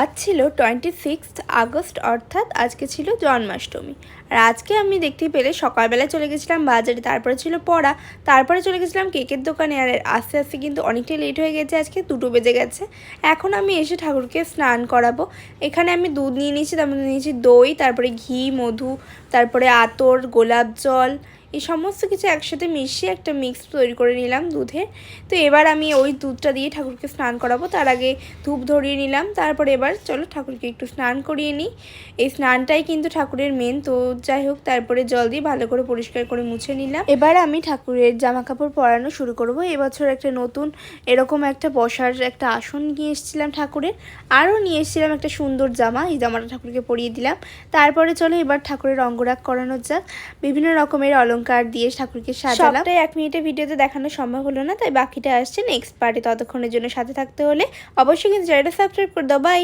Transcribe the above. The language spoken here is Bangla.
আজ ছিল 26 আগস্ট, অর্থাৎ আজকে ছিল জন্মাষ্টমী। আর আজকে আমি দেখতেই পেলে সকালবেলা চলে গেছিলাম বাজারে, তারপরে ছিল পড়া, তারপরে চলে গেছিলাম কেকের দোকানে। আর আস্তে আস্তে কিন্তু অনেকটাই লেট হয়ে গেছে, আজকে 2টো বেজে গেছে। এখন আমি এসে ঠাকুরকে স্নান করাবো। এখানে আমি দুধ নিয়ে নিয়েছি, তার মধ্যে নিয়েছি দই, তারপরে ঘি, মধু, তারপরে আতর, গোলাপ জল, এই সমস্ত কিছু একসাথে মিশিয়ে একটা মিক্স তৈরি করে নিলাম দুধের। তো এবার আমি ওই দুধটা দিয়ে ঠাকুরকে স্নান করাবো। তার আগে ধূপ ধরিয়ে নিলাম, তারপরে এবার চলো ঠাকুরকে একটু স্নান করিয়ে নিই। এই স্নানটাই কিন্তু ঠাকুরের মেন। তো যাই হোক, তারপরে জল দিয়ে ভালো করে পরিষ্কার করে মুছে নিলাম। এবার আমি ঠাকুরের জামা কাপড় পরানো শুরু করব। এবছর একটা নতুন এরকম একটা বসার একটা আসন নিয়ে এসেছিলাম ঠাকুরের, আরও নিয়ে এসেছিলাম একটা সুন্দর জামা। এই জামাটা ঠাকুরকে পরিয়ে দিলাম। তারপরে চলো এবার ঠাকুরের অঙ্গরাগ করানো যাক। বিভিন্ন রকমের অলংকার দিয়ে ঠাকুরকে সাজালাম। সবটাই 1 মিনিটের ভিডিওতে দেখানো সম্ভব হলো না, তাই বাকিটা আসছে নেক্সট পার্টে। ততক্ষণের জন্য সাথে থাকতে হলে অবশ্যই কিন্তু চ্যানেলটা সাবস্ক্রাইব করে দাও। বাই।